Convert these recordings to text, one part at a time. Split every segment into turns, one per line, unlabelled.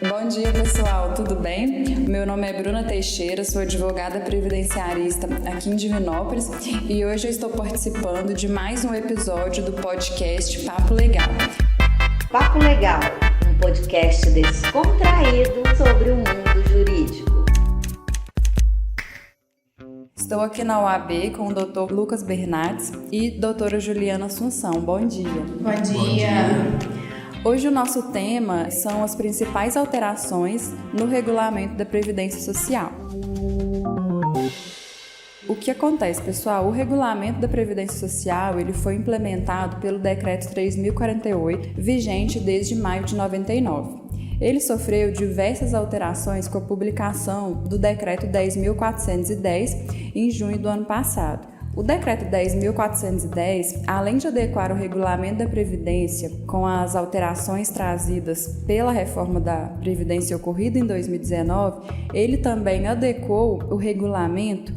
Bom dia, pessoal, tudo bem? Meu nome é Bruna Teixeira, sou advogada previdenciarista aqui em Divinópolis e hoje eu estou participando de mais um episódio do podcast Papo Legal.
Papo Legal, um podcast descontraído sobre o mundo jurídico.
Estou aqui na UAB com o Dr. Lucas Bernardes e doutora Juliana Assunção. Bom dia.
Bom dia.
Hoje o nosso tema são as principais alterações no regulamento da Previdência Social. O que acontece, pessoal? O regulamento da Previdência Social ele foi implementado pelo Decreto 3.048, vigente desde maio de 99. Ele sofreu diversas alterações com a publicação do Decreto 10.410 em junho do ano passado. O Decreto 10.410, além de adequar o regulamento da Previdência com as alterações trazidas pela reforma da Previdência ocorrida em 2019, ele também adequou o regulamento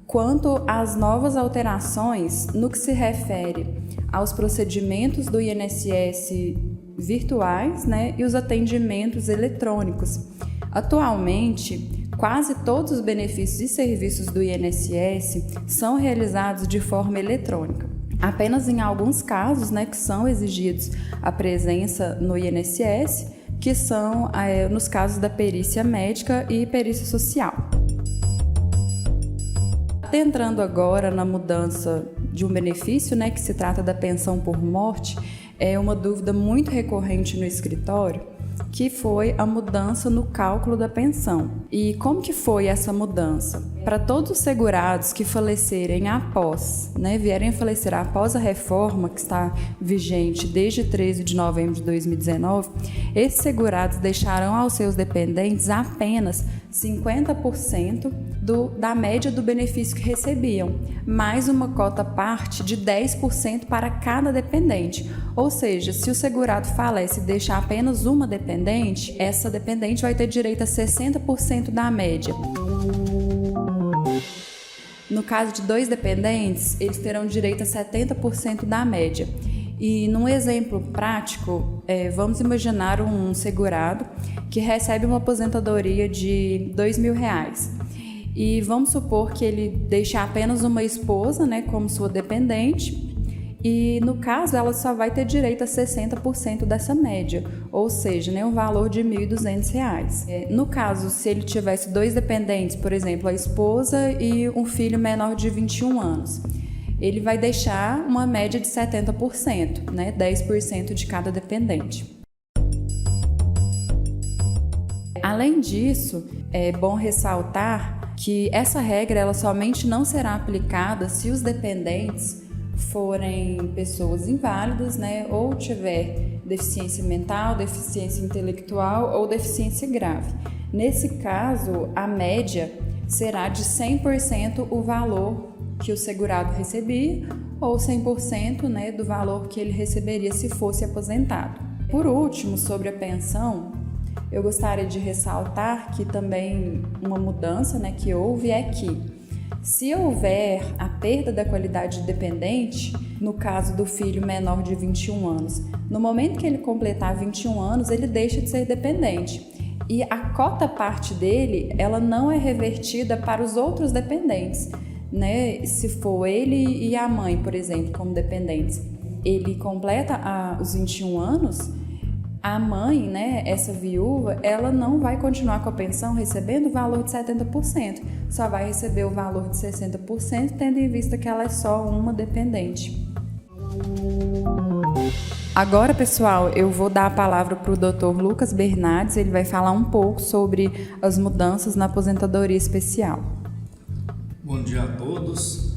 quanto às novas alterações no que se refere aos procedimentos do INSS virtuais, e os atendimentos eletrônicos. Atualmente, quase todos os benefícios e serviços do INSS são realizados de forma eletrônica. Apenas em alguns casos, que são exigidos a presença no INSS, que são nos casos da perícia médica e perícia social. Entrando agora na mudança de um benefício, que se trata da pensão por morte, é uma dúvida muito recorrente no escritório, que foi a mudança no cálculo da pensão. E como que foi essa mudança? Para todos os segurados que falecerem após, vierem a falecer após a reforma que está vigente desde 13 de novembro de 2019, esses segurados deixarão aos seus dependentes apenas 50% da média do benefício que recebiam, mais uma cota parte de 10% para cada dependente. Ou seja, se o segurado falece e deixar apenas uma dependente, essa dependente vai ter direito a 60% da média. No caso de 2 dependentes, eles terão direito a 70% da média. E num exemplo prático, vamos imaginar um segurado que recebe uma aposentadoria de R$2.000. E vamos supor que ele deixe apenas uma esposa, como sua dependente, e no caso ela só vai ter direito a 60% dessa média, ou seja, um valor de R$1.200. No caso, se ele tivesse 2 dependentes, por exemplo, a esposa e um filho menor de 21 anos, ele vai deixar uma média de 70%, 10% de cada dependente. Além disso, é bom ressaltar que essa regra ela somente não será aplicada se os dependentes forem pessoas inválidas, ou tiver deficiência mental, deficiência intelectual ou deficiência grave. Nesse caso, a média será de 100% o valor que o segurado recebia ou 100%, do valor que ele receberia se fosse aposentado. Por último, sobre a pensão, eu gostaria de ressaltar que também uma mudança que houve é que, se houver a perda da qualidade de dependente, no caso do filho menor de 21 anos, no momento que ele completar 21 anos, ele deixa de ser dependente. E a cota parte dele, ela não é revertida para os outros dependentes, Se for ele e a mãe, por exemplo, como dependentes, ele completa os 21 anos, a mãe, essa viúva, ela não vai continuar com a pensão recebendo o valor de 70%, só vai receber o valor de 60%, tendo em vista que ela é só uma dependente. Agora, pessoal, eu vou dar a palavra para o Dr. Lucas Bernardes, ele vai falar um pouco sobre as mudanças na aposentadoria especial.
Bom dia a todos.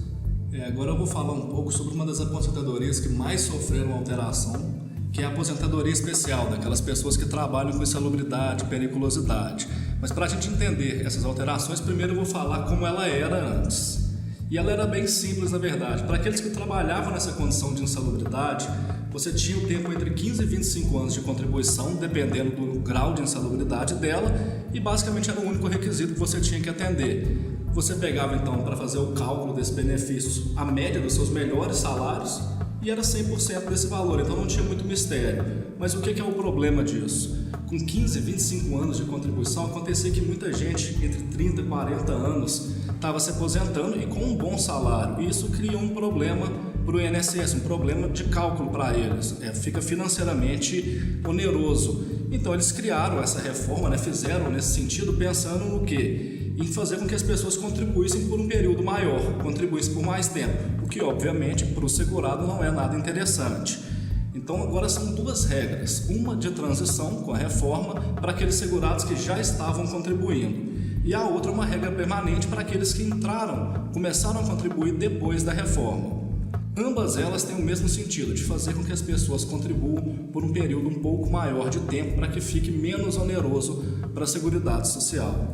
Agora eu vou falar um pouco sobre uma das aposentadorias que mais sofreram alteração, que é a aposentadoria especial, daquelas pessoas que trabalham com insalubridade, periculosidade. Mas para a gente entender essas alterações, primeiro eu vou falar como ela era antes. E ela era bem simples, na verdade. Para aqueles que trabalhavam nessa condição de insalubridade, você tinha um tempo entre 15 e 25 anos de contribuição, dependendo do grau de insalubridade dela, e basicamente era o único requisito que você tinha que atender. Você pegava então, para fazer o cálculo desse benefício, a média dos seus melhores salários, e era 100% desse valor, então não tinha muito mistério. Mas o que é o problema disso? Com 15, 25 anos de contribuição, acontecia que muita gente, entre 30 e 40 anos, estava se aposentando e com um bom salário. E isso cria um problema para o INSS, um problema de cálculo para eles. Fica financeiramente oneroso. Então eles criaram essa reforma, fizeram nesse sentido, pensando no quê? Em fazer com que as pessoas contribuíssem por um período maior, contribuíssem por mais tempo, o que obviamente para o segurado não é nada interessante. Então agora são duas regras, uma de transição com a reforma para aqueles segurados que já estavam contribuindo e a outra uma regra permanente para aqueles que começaram a contribuir depois da reforma. Ambas elas têm o mesmo sentido, de fazer com que as pessoas contribuam por um período um pouco maior de tempo para que fique menos oneroso para a Seguridade Social.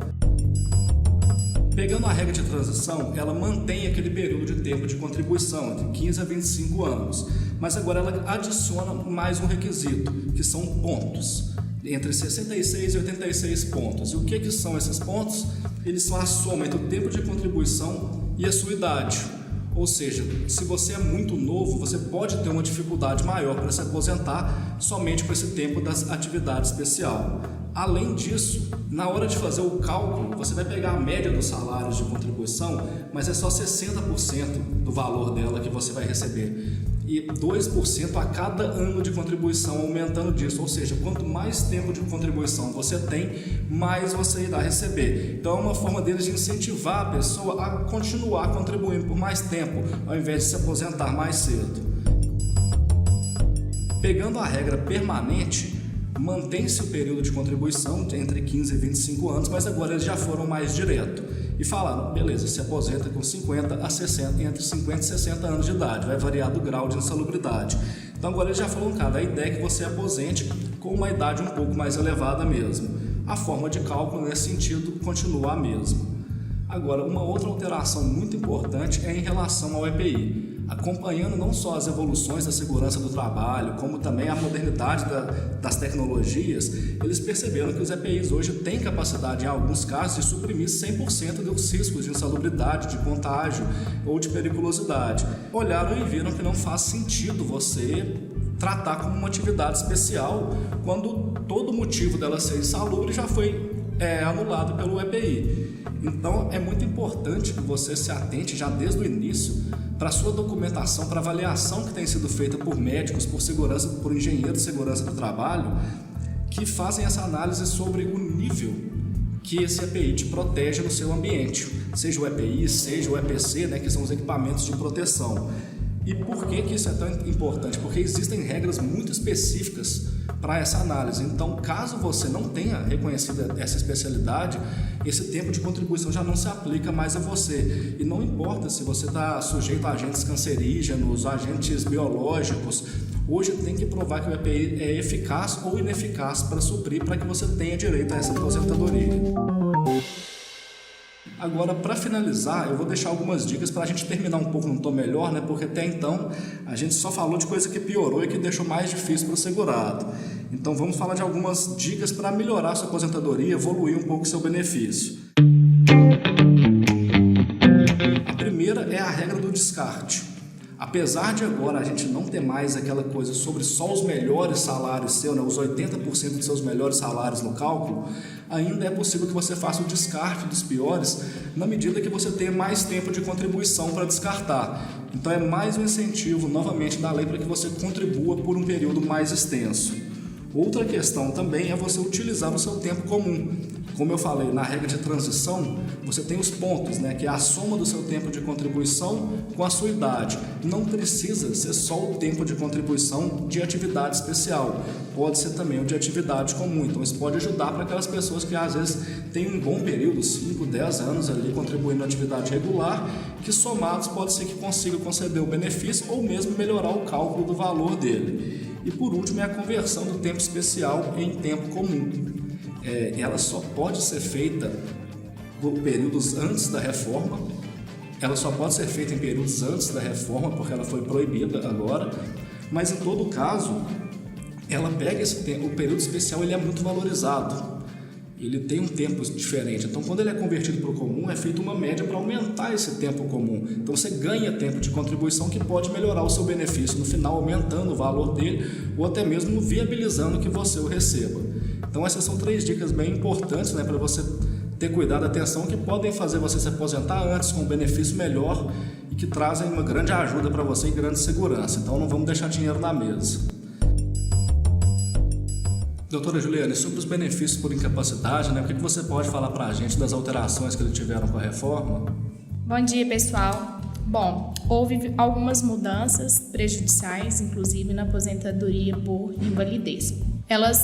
Pegando a regra de transição, ela mantém aquele período de tempo de contribuição, entre 15 a 25 anos, mas agora ela adiciona mais um requisito, que são pontos, entre 66 e 86 pontos. E o que são esses pontos? Eles são a soma entre o tempo de contribuição e a sua idade. Ou seja, se você é muito novo, você pode ter uma dificuldade maior para se aposentar somente com esse tempo da atividade especial. Além disso, na hora de fazer o cálculo, você vai pegar a média dos salários de contribuição, mas é só 60% do valor dela que você vai receber. E 2% a cada ano de contribuição, aumentando disso. Ou seja, quanto mais tempo de contribuição você tem, mais você irá receber. Então é uma forma deles de incentivar a pessoa a continuar contribuindo por mais tempo, ao invés de se aposentar mais cedo. Pegando a regra permanente, mantém-se o período de contribuição entre 15 e 25 anos, mas agora eles já foram mais direto e falaram, beleza, se aposenta com 50 a 60, entre 50 e 60 anos de idade, vai variar do grau de insalubridade. Então agora eles já falaram, cara, a ideia é que você aposente com uma idade um pouco mais elevada mesmo. A forma de cálculo nesse sentido continua a mesma. Agora, uma outra alteração muito importante é em relação ao EPI. Acompanhando não só as evoluções da segurança do trabalho, como também a modernidade das tecnologias, eles perceberam que os EPIs hoje têm capacidade, em alguns casos, de suprimir 100% dos riscos de insalubridade, de contágio ou de periculosidade. Olharam e viram que não faz sentido você tratar como uma atividade especial quando todo o motivo dela ser insalubre já foi anulado pelo EPI. Então é muito importante que você se atente já desde o início para a sua documentação, para a avaliação que tem sido feita por médicos, por engenheiros de segurança do trabalho, que fazem essa análise sobre o nível que esse EPI te protege no seu ambiente, seja o EPI, seja o EPC, que são os equipamentos de proteção. E por que isso é tão importante? Porque existem regras muito específicas para essa análise. Então, caso você não tenha reconhecido essa especialidade, esse tempo de contribuição já não se aplica mais a você. E não importa se você está sujeito a agentes cancerígenos, agentes biológicos, hoje tem que provar que o EPI é eficaz ou ineficaz para suprir, para que você tenha direito a essa aposentadoria. Agora, para finalizar, eu vou deixar algumas dicas para a gente terminar um pouco no tom melhor, porque até então a gente só falou de coisa que piorou e que deixou mais difícil para o segurado. Então vamos falar de algumas dicas para melhorar a sua aposentadoria, evoluir um pouco o seu benefício. A primeira é a regra do descarte. Apesar de agora a gente não ter mais aquela coisa sobre só os melhores salários seus, os 80% dos seus melhores salários no cálculo, ainda é possível que você faça o descarte dos piores na medida que você tenha mais tempo de contribuição para descartar. Então é mais um incentivo, novamente, da lei para que você contribua por um período mais extenso. Outra questão também é você utilizar o seu tempo comum. Como eu falei, na regra de transição, você tem os pontos, que é a soma do seu tempo de contribuição com a sua idade. Não precisa ser só o tempo de contribuição de atividade especial, pode ser também o de atividade comum. Então isso pode ajudar para aquelas pessoas que às vezes têm um bom período, 5, 10 anos ali contribuindo na atividade regular, que somados pode ser que consiga conceder o benefício ou mesmo melhorar o cálculo do valor dele. E por último é a conversão do tempo especial em tempo comum. Ela só pode ser feita por períodos antes da reforma, porque ela foi proibida agora, mas em todo caso, ela pega esse tempo, o período especial ele é muito valorizado. ele tem um tempo diferente. Então, quando ele é convertido para o comum, é feita uma média para aumentar esse tempo comum. Então, você ganha tempo de contribuição que pode melhorar o seu benefício no final, aumentando o valor dele ou até mesmo viabilizando que você o receba. Então, essas são 3 dicas bem importantes, né, para você ter cuidado, atenção, que podem fazer você se aposentar antes com um benefício melhor e que trazem uma grande ajuda para você e grande segurança. Então, não vamos deixar dinheiro na mesa. Doutora Juliane, sobre os benefícios por incapacidade, né, o que você pode falar para a gente das alterações que eles tiveram com a reforma?
Bom dia, pessoal. Bom, houve algumas mudanças prejudiciais, inclusive na aposentadoria por invalidez.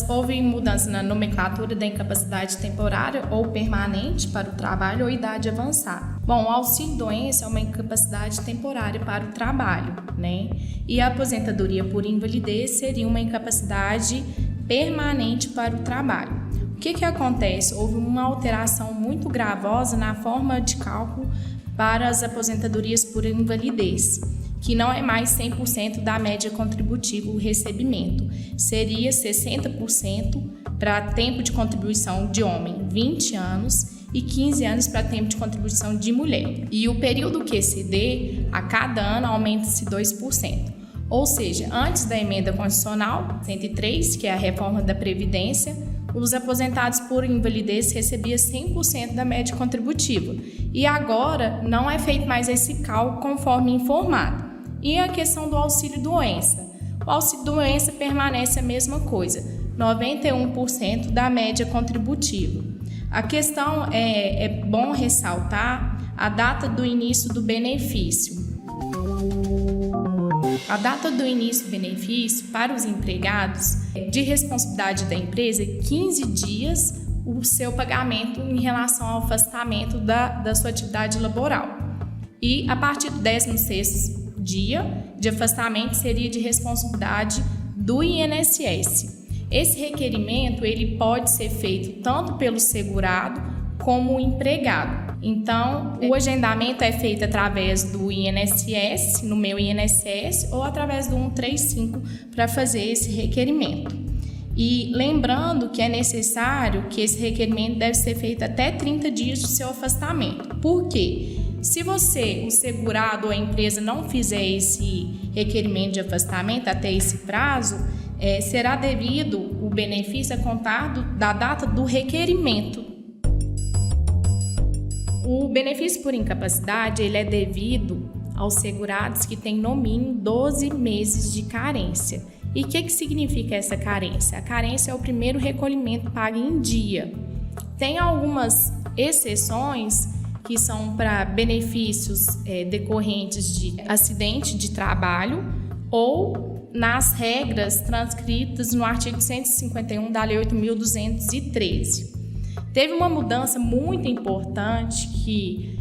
Houve mudança na nomenclatura da incapacidade temporária ou permanente para o trabalho ou idade avançada. Bom, o auxílio-doença é uma incapacidade temporária para o trabalho, né? E a aposentadoria por invalidez seria uma incapacidade permanente para o trabalho. O que acontece? Houve uma alteração muito gravosa na forma de cálculo para as aposentadorias por invalidez, que não é mais 100% da média contributiva o recebimento, seria 60% para tempo de contribuição de homem, 20 anos, e 15 anos para tempo de contribuição de mulher. E o período QCD, a cada ano, aumenta-se 2%. Ou seja, antes da emenda constitucional 103, que é a reforma da Previdência, os aposentados por invalidez recebiam 100% da média contributiva. E agora não é feito mais esse cálculo conforme informado. E a questão do auxílio-doença? O auxílio-doença permanece a mesma coisa, 91% da média contributiva. A questão é bom ressaltar a data do início do benefício. A data do início do benefício para os empregados de responsabilidade da empresa é 15 dias o seu pagamento em relação ao afastamento da sua atividade laboral. E a partir do 16º dia de afastamento seria de responsabilidade do INSS. Esse requerimento ele pode ser feito tanto pelo segurado como o empregado. Então, o agendamento é feito através do INSS, no meu INSS, ou através do 135 para fazer esse requerimento. E lembrando que é necessário que esse requerimento deve ser feito até 30 dias do seu afastamento. Por quê? Se você, o segurado ou a empresa, não fizer esse requerimento de afastamento até esse prazo, será devido o benefício a contar da data do requerimento. O benefício por incapacidade ele é devido aos segurados que têm no mínimo 12 meses de carência. E o que significa essa carência? A carência é o primeiro recolhimento pago em dia. Tem algumas exceções que são para benefícios decorrentes de acidente de trabalho ou nas regras transcritas no artigo 151 da Lei 8.213. Teve uma mudança muito importante que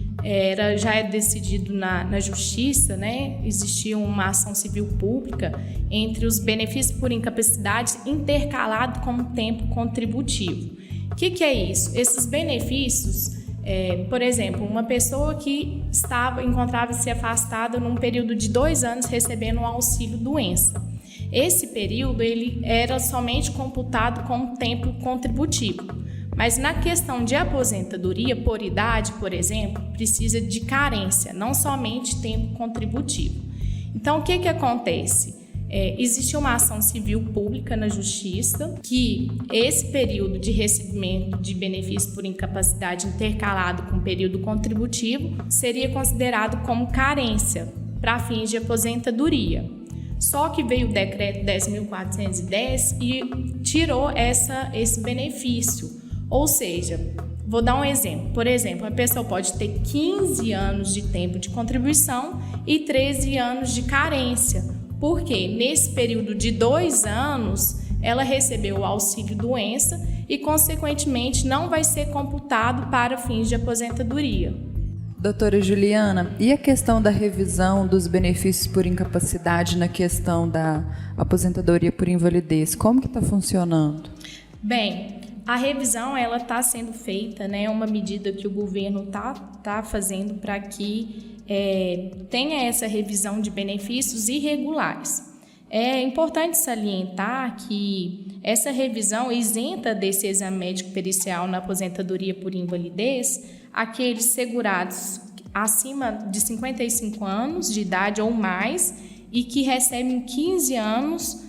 já é decidido na Justiça, né? Existia uma ação civil pública entre os benefícios por incapacidade intercalado com o tempo contributivo. O que é isso? Esses benefícios, por exemplo, uma pessoa que encontrava-se afastada num período de 2 anos recebendo um auxílio-doença. Esse período ele era somente computado como tempo contributivo. Mas na questão de aposentadoria por idade, por exemplo, precisa de carência, não somente tempo contributivo. Então, o que acontece? Existe uma ação civil pública na Justiça que esse período de recebimento de benefício por incapacidade intercalado com período contributivo seria considerado como carência para fins de aposentadoria. Só que veio o decreto 10.410 e tirou esse benefício. Ou seja, vou dar um exemplo. Por exemplo, a pessoa pode ter 15 anos de tempo de contribuição e 13 anos de carência. Porque nesse período de 2 anos, ela recebeu o auxílio-doença e, consequentemente, não vai ser computado para fins de aposentadoria.
Doutora Juliana, e a questão da revisão dos benefícios por incapacidade na questão da aposentadoria por invalidez? Como que está funcionando?
Bem, a revisão ela está sendo feita, né? É uma medida que o governo tá fazendo para que tenha essa revisão de benefícios irregulares. É importante salientar que essa revisão isenta desse exame médico pericial na aposentadoria por invalidez aqueles segurados acima de 55 anos de idade ou mais e que recebem 15 anos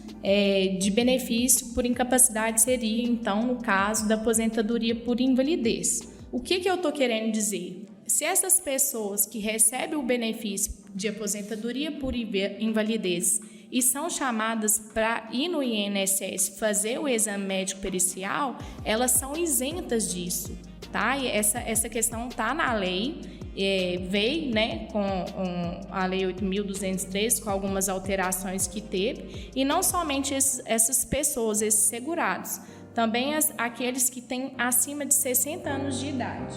de benefício por incapacidade, seria, então, no caso da aposentadoria por invalidez. O que eu estou querendo dizer? Se essas pessoas que recebem o benefício de aposentadoria por invalidez e são chamadas para ir no INSS fazer o exame médico pericial, elas são isentas disso, tá? E essa questão está na lei, veio, né, com a Lei 8.203, com algumas alterações que teve, e não somente essas pessoas, esses segurados, também aqueles que têm acima de 60 anos de idade.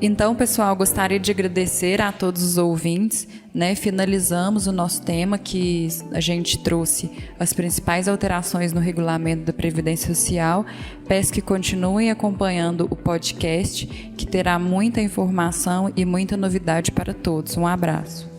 Então, pessoal, gostaria de agradecer a todos os ouvintes, né? Finalizamos o nosso tema, que a gente trouxe as principais alterações no regulamento da Previdência Social. Peço que continuem acompanhando o podcast, que terá muita informação e muita novidade para todos. Um abraço.